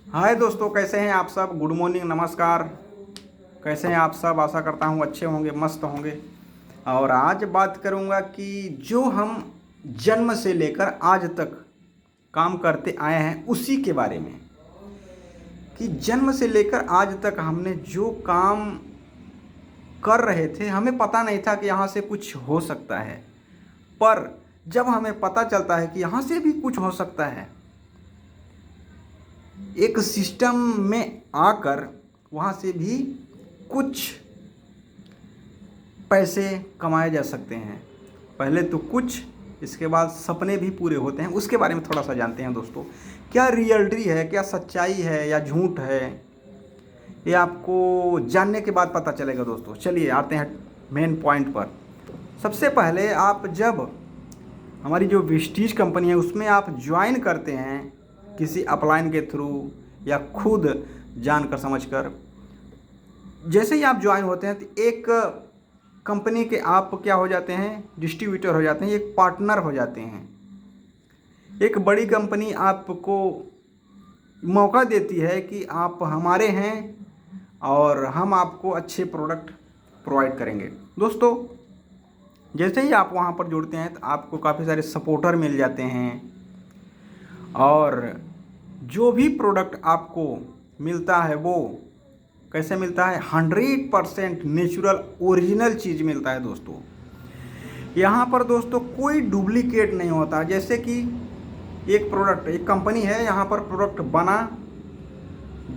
हाय दोस्तों, कैसे हैं आप सब। गुड मॉर्निंग, नमस्कार। कैसे हैं आप सब। आशा करता हूँ अच्छे होंगे, मस्त होंगे। और आज बात करूँगा कि जो हम जन्म से लेकर आज तक काम करते आए हैं उसी के बारे में। कि जन्म से लेकर आज तक हमने जो काम कर रहे थे, हमें पता नहीं था कि यहाँ से कुछ हो सकता है। पर जब हमें पता चलता है कि यहाँ से भी कुछ हो सकता है, एक सिस्टम में आकर वहाँ से भी कुछ पैसे कमाए जा सकते हैं। पहले तो कुछ, इसके बाद सपने भी पूरे होते हैं। उसके बारे में थोड़ा सा जानते हैं दोस्तों। क्या रियलिटी है, क्या सच्चाई है या झूठ है, ये आपको जानने के बाद पता चलेगा दोस्तों। चलिए आते हैं मेन पॉइंट पर। सबसे पहले आप जब हमारी जो विस्टीज कंपनी है उसमें आप ज्वाइन करते हैं किसी अपलाइन के थ्रू या खुद जानकर समझकर, जैसे ही आप ज्वाइन होते हैं तो एक कंपनी के आप क्या हो जाते हैं, डिस्ट्रीब्यूटर हो जाते हैं, एक पार्टनर हो जाते हैं। एक बड़ी कंपनी आपको मौका देती है कि आप हमारे हैं और हम आपको अच्छे प्रोडक्ट प्रोवाइड करेंगे। दोस्तों, जैसे ही आप वहाँ पर जुड़ते हैं तो आपको काफ़ी सारे सपोर्टर मिल जाते हैं और जो भी प्रोडक्ट आपको मिलता है वो कैसे मिलता है, 100% नेचुरल ओरिजिनल चीज़ मिलता है दोस्तों। यहाँ पर दोस्तों कोई डुप्लीकेट नहीं होता। जैसे कि एक प्रोडक्ट, एक कंपनी है, यहाँ पर प्रोडक्ट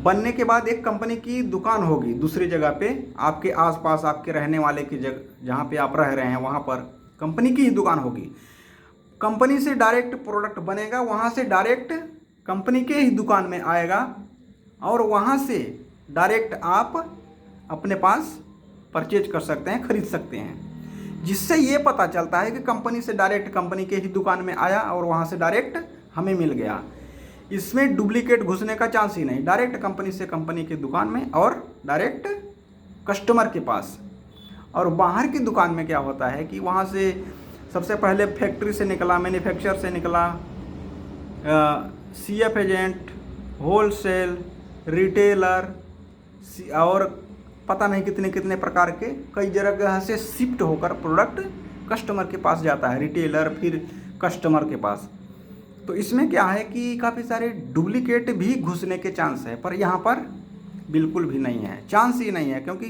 बनने के बाद एक कंपनी की दुकान होगी दूसरी जगह पे, आपके आसपास आपके रहने वाले की जगह जहाँ पे आप रह रहे हैं वहाँ पर कंपनी की ही दुकान होगी। कंपनी से डायरेक्ट प्रोडक्ट बनेगा, वहाँ से डायरेक्ट कंपनी के ही दुकान में आएगा और वहाँ से डायरेक्ट आप अपने पास परचेज कर सकते हैं, खरीद सकते हैं। जिससे ये पता चलता है कि कंपनी से डायरेक्ट कंपनी के ही दुकान में आया और वहाँ से डायरेक्ट हमें मिल गया। इसमें डुप्लीकेट घुसने का चांस ही नहीं। डायरेक्ट कंपनी से कंपनी की दुकान में और डायरेक्ट कस्टमर के पास। और बाहर की दुकान में क्या होता है कि वहाँ से सबसे पहले फैक्ट्री से निकला, मैन्युफैक्चर से निकला, सीएफ एजेंट, होलसेल, रिटेलर और पता नहीं कितने कितने प्रकार के कई जगह से शिफ्ट होकर प्रोडक्ट कस्टमर के पास जाता है, रिटेलर फिर कस्टमर के पास। तो इसमें क्या है कि काफ़ी सारे डुप्लीकेट भी घुसने के चांस है, पर यहाँ पर बिल्कुल भी नहीं है, चांस ही नहीं है। क्योंकि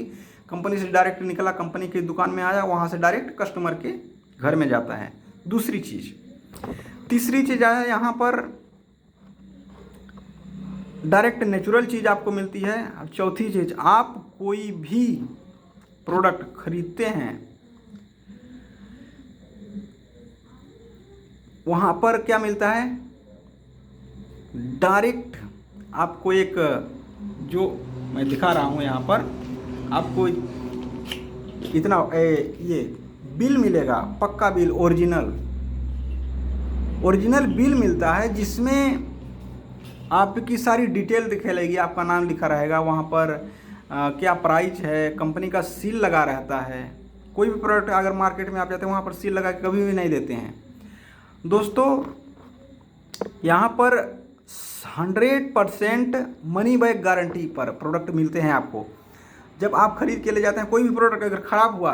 कंपनी से डायरेक्ट निकला, कंपनी की दुकान में आया, वहाँ से डायरेक्ट कस्टमर के घर में जाता है। दूसरी चीज़, तीसरी चीज़ है यहाँ पर डायरेक्ट नेचुरल चीज़ आपको मिलती है। और चौथी चीज़, आप कोई भी प्रोडक्ट खरीदते हैं वहाँ पर क्या मिलता है, डायरेक्ट आपको एक, जो मैं दिखा रहा हूँ यहाँ पर, आपको इतना ये बिल मिलेगा, पक्का बिल, ओरिजिनल बिल मिलता है जिसमें आपकी सारी डिटेल दिखेगी। आपका नाम लिखा रहेगा वहाँ पर, क्या प्राइस है, कंपनी का सील लगा रहता है। कोई भी प्रोडक्ट अगर मार्केट में आप जाते हैं वहाँ पर सील लगा के कभी भी नहीं देते हैं दोस्तों। यहाँ पर 100% मनी बैक गारंटी पर प्रोडक्ट मिलते हैं आपको। जब आप खरीद के ले जाते हैं, कोई भी प्रोडक्ट अगर ख़राब हुआ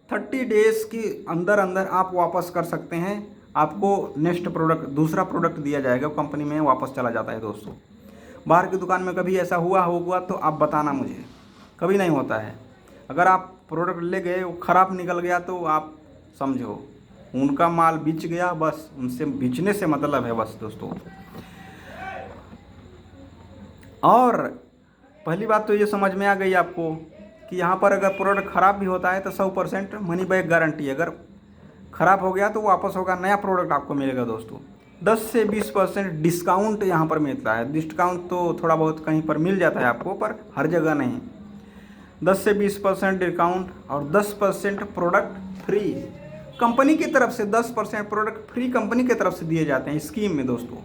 30 डेज़ के अंदर अंदर आप वापस कर सकते हैं। आपको नेक्स्ट प्रोडक्ट, दूसरा प्रोडक्ट दिया जाएगा, कंपनी में वापस चला जाता है दोस्तों। बाहर की दुकान में कभी ऐसा हुआ होगा तो आप बताना मुझे, कभी नहीं होता है। अगर आप प्रोडक्ट ले गए, वो ख़राब निकल गया तो आप समझो उनका माल बिच गया, बस उनसे बिचने से मतलब है बस दोस्तों। और पहली बात तो ये समझ में आ गई आपको कि यहाँ पर अगर प्रोडक्ट ख़राब भी होता है तो 100% मनी बैक गारंटी। अगर ख़राब हो गया तो वापस होगा, नया प्रोडक्ट आपको मिलेगा दोस्तों। 10 से 20% डिस्काउंट यहाँ पर मिलता है। डिस्काउंट तो थोड़ा बहुत कहीं पर मिल जाता है आपको, पर हर जगह नहीं। 10 से 20% डिस्काउंट और 10% प्रोडक्ट फ्री कंपनी की तरफ से। 10% प्रोडक्ट फ्री कंपनी की तरफ से दिए जाते हैं स्कीम में दोस्तों।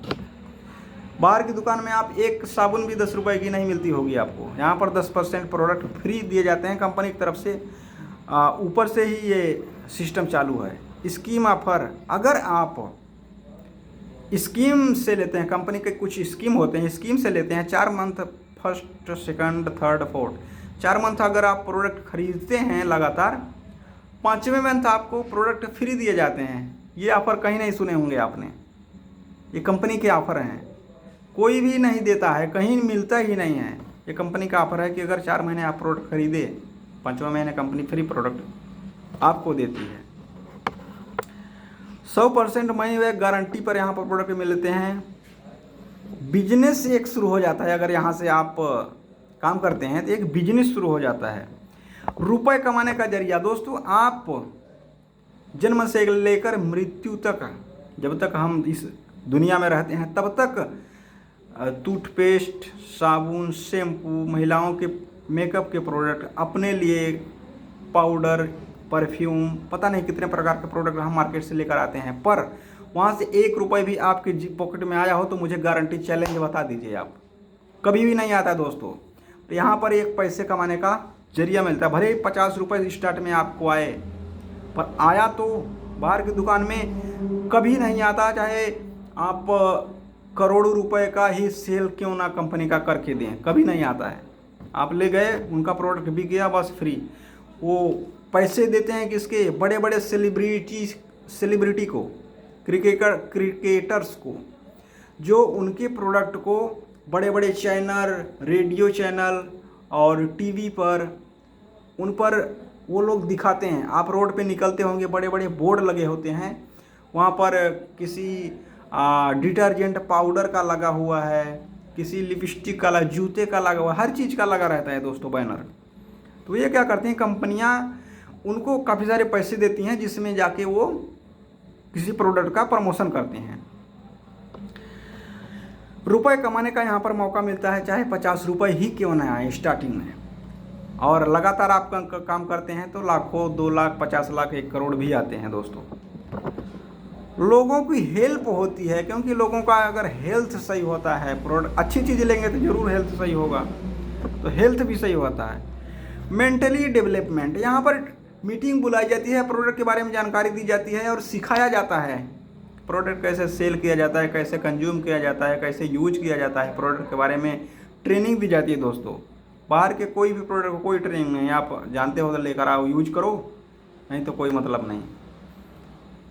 बाहर की दुकान में आप एक साबुन भी 10 रुपए की नहीं मिलती होगी आपको, यहाँ पर 10% प्रोडक्ट फ्री दिए जाते हैं कंपनी की तरफ से। ऊपर से ही ये सिस्टम चालू है, स्कीम ऑफर। अगर आप स्कीम से लेते हैं, कंपनी के कुछ स्कीम होते हैं, स्कीम से लेते हैं 4 month, first second third fourth. 4 month अगर आप प्रोडक्ट खरीदते हैं लगातार, 5वें मंथ आपको प्रोडक्ट फ्री दिए जाते हैं। ये ऑफ़र कहीं नहीं सुने होंगे आपने, ये कंपनी के ऑफ़र हैं, कोई भी नहीं देता है, कहीं मिलता ही नहीं है। ये कंपनी का ऑफ़र है कि अगर 4 महीने आप प्रोडक्ट खरीदे, 5वें महीने कंपनी फ्री प्रोडक्ट आपको देती है। 100% मनी बैक गारंटी पर यहाँ पर प्रोडक्ट मिलते हैं। बिजनेस एक शुरू हो जाता है, अगर यहाँ से आप काम करते हैं तो एक बिजनेस शुरू हो जाता है। रुपए कमाने का जरिया दोस्तों, आप जन्म से लेकर मृत्यु तक, जब तक हम इस दुनिया में रहते हैं तब तक टूथपेस्ट, साबुन, शैम्पू, महिलाओं के मेकअप के प्रोडक्ट, अपने लिए पाउडर, परफ्यूम, पता नहीं कितने प्रकार के प्रोडक्ट हम मार्केट से लेकर आते हैं। पर वहाँ से 1 रुपये भी आपके पॉकेट में आया हो तो मुझे गारंटी चैलेंज बता दीजिए आप, कभी भी नहीं आता दोस्तों। तो यहाँ पर एक पैसे कमाने का जरिया मिलता है। भले ही 50 रुपये स्टार्ट में आपको आए, पर आया तो बाहर की दुकान में कभी नहीं आता, चाहे आप करोड़ों रुपए का ही सेल क्यों ना कंपनी का करके दें, कभी नहीं आता है। आप ले गए, उनका प्रोडक्ट बिक गया, बस फ्री। वो पैसे देते हैं किसके, बड़े बड़े सेलिब्रिटी को, क्रिकेटर्स को, जो उनके प्रोडक्ट को बड़े बड़े चैनल, रेडियो चैनल और टीवी पर, उन पर वो लोग दिखाते हैं। आप रोड पे निकलते होंगे, बड़े बड़े बोर्ड लगे होते हैं, वहाँ पर किसी डिटर्जेंट पाउडर का लगा हुआ है, किसी लिपस्टिक का, जूते का लगा हुआ, हर चीज़ का लगा रहता है दोस्तों बैनर। तो ये क्या करते हैं, कंपनियां उनको काफ़ी सारे पैसे देती हैं, जिसमें जाके वो किसी प्रोडक्ट का प्रमोशन करते हैं। रुपए कमाने का यहाँ पर मौका मिलता है, चाहे 50 रुपये ही क्यों ना आए स्टार्टिंग में, और लगातार आप काम करते हैं तो लाखों, 2 लाख, 50 लाख, 1 करोड़ भी आते हैं दोस्तों। लोगों की हेल्प होती है, क्योंकि लोगों का अगर हेल्थ सही होता है, प्रोडक्ट अच्छी चीज़ लेंगे तो ज़रूर हेल्थ सही होगा, तो हेल्थ भी सही होता है। मेंटली डेवलपमेंट, यहाँ पर मीटिंग बुलाई जाती है, प्रोडक्ट के बारे में जानकारी दी जाती है और सिखाया जाता है प्रोडक्ट कैसे सेल किया जाता है, कैसे कंज्यूम किया जाता है, कैसे यूज किया जाता है, प्रोडक्ट के बारे में ट्रेनिंग दी जाती है दोस्तों। बाहर के कोई भी प्रोडक्ट को कोई ट्रेनिंग नहीं, आप जानते हो तो लेकर आओ, यूज करो, नहीं तो कोई मतलब नहीं।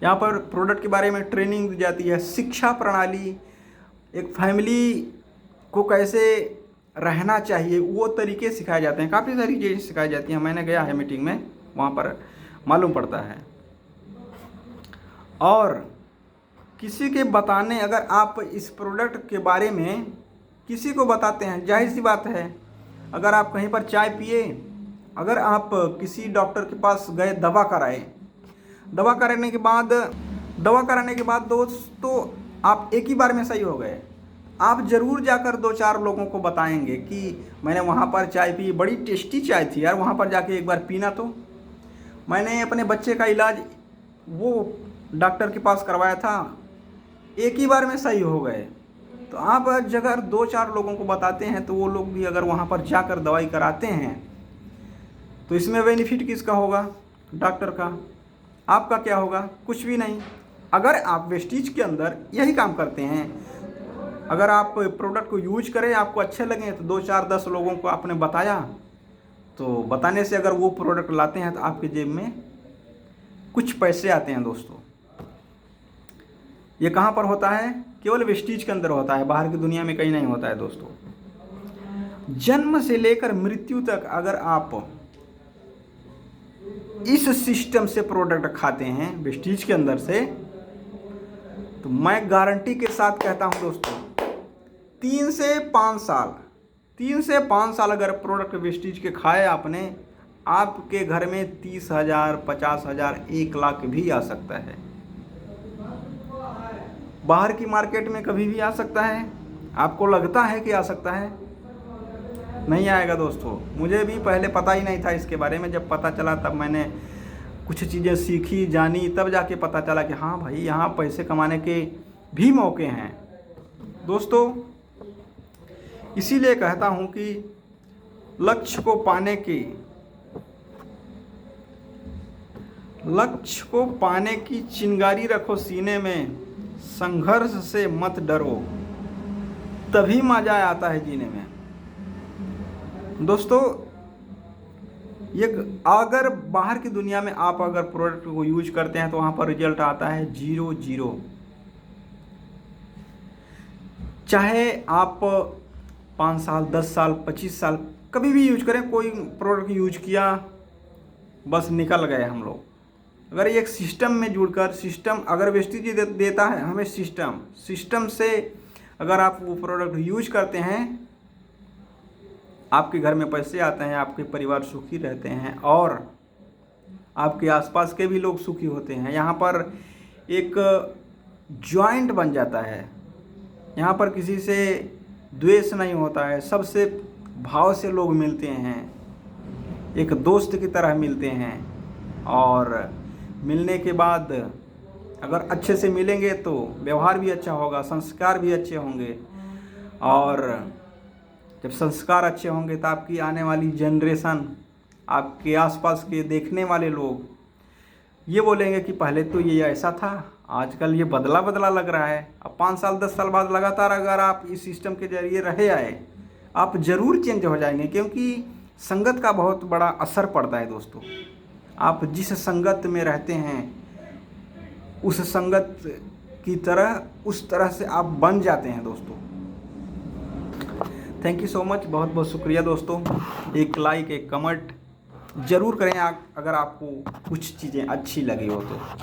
यहाँ पर प्रोडक्ट के बारे में ट्रेनिंग दी जाती है। शिक्षा प्रणाली, एक फैमिली को कैसे रहना चाहिए वो तरीके सिखाए जाते हैं, काफ़ी सारी चीज़ें सिखाई जाती हैं। मैंने गया है मीटिंग में, वहाँ पर मालूम पड़ता है। और किसी के बताने, अगर आप इस प्रोडक्ट के बारे में किसी को बताते हैं, जाहिर सी बात है, अगर आप कहीं पर चाय पिए, अगर आप किसी डॉक्टर के पास गए, दवा कराए, दवा कराने के बाद दोस्तों आप एक ही बार में सही हो गए, आप ज़रूर जाकर 2-4 लोगों को बताएंगे कि मैंने वहाँ पर चाय पी, बड़ी टेस्टी चाय थी यार, वहाँ पर जाके एक बार पीना। तो मैंने अपने बच्चे का इलाज वो डॉक्टर के पास करवाया था, एक ही बार में सही हो गए। तो आप अगर 2-4 लोगों को बताते हैं तो वो लोग भी अगर वहाँ पर जाकर दवाई कराते हैं तो इसमें बेनिफिट किसका होगा, डॉक्टर का। आपका क्या होगा, कुछ भी नहीं। अगर आप वेस्टीज के अंदर यही काम करते हैं, अगर आप प्रोडक्ट को यूज करें, आपको अच्छे लगे, तो 2-4-10 लोगों को आपने बताया, तो बताने से अगर वो प्रोडक्ट लाते हैं तो आपके जेब में कुछ पैसे आते हैं दोस्तों। ये कहाँ पर होता है, केवल वेस्टीज के अंदर होता है, बाहर की दुनिया में कहीं नहीं होता है दोस्तों। जन्म से लेकर मृत्यु तक अगर आप इस सिस्टम से प्रोडक्ट खाते हैं वेस्टीज के अंदर से, तो मैं गारंटी के साथ कहता हूं दोस्तों, 3 से 5 साल अगर प्रोडक्ट वेस्टीज के खाए आपने, आपके घर में 30,000, 50,000, 1 लाख भी आ सकता है। बाहर की मार्केट में कभी भी आ सकता है, आपको लगता है कि आ सकता है, नहीं आएगा दोस्तों। मुझे भी पहले पता ही नहीं था इसके बारे में, जब पता चला तब मैंने कुछ चीज़ें सीखी, जानी, तब जाके पता चला कि हाँ भाई, यहाँ पैसे कमाने के भी मौके हैं दोस्तों। इसीलिए कहता हूँ कि लक्ष्य को पाने की चिंगारी रखो सीने में, संघर्ष से मत डरो, तभी मजा आता है जीने में। दोस्तों, ये अगर बाहर की दुनिया में आप अगर प्रोडक्ट को यूज करते हैं तो वहाँ पर रिजल्ट आता है 0-0। चाहे आप 5 साल, 10 साल, 25 साल कभी भी यूज करें, कोई प्रोडक्ट यूज किया बस निकल गए हम लोग। अगर एक सिस्टम में जुड़कर, सिस्टम अगर वेस्टेज देता है हमें, सिस्टम से अगर आप वो प्रोडक्ट यूज करते हैं, आपके घर में पैसे आते हैं, आपके परिवार सुखी रहते हैं और आपके आसपास के भी लोग सुखी होते हैं। यहाँ पर एक जॉइंट बन जाता है, यहाँ पर किसी से द्वेष नहीं होता है, सबसे भाव से लोग मिलते हैं, एक दोस्त की तरह मिलते हैं। और मिलने के बाद अगर अच्छे से मिलेंगे तो व्यवहार भी अच्छा होगा, संस्कार भी अच्छे होंगे। और जब संस्कार अच्छे होंगे तो आपकी आने वाली जनरेशन, आपके आसपास के देखने वाले लोग ये बोलेंगे कि पहले तो ये ऐसा था, आजकल ये बदला बदला लग रहा है। अब 5 साल 10 साल बाद लगातार अगर आप इस सिस्टम के जरिए रहे आए, आप ज़रूर चेंज हो जाएंगे, क्योंकि संगत का बहुत बड़ा असर पड़ता है दोस्तों। आप जिस संगत में रहते हैं उस संगत की तरह, उस तरह से आप बन जाते हैं दोस्तों। थैंक यू सो मच, बहुत बहुत शुक्रिया दोस्तों। एक लाइक, एक कमेंट ज़रूर करें अगर आपको कुछ चीज़ें अच्छी लगी हो तो।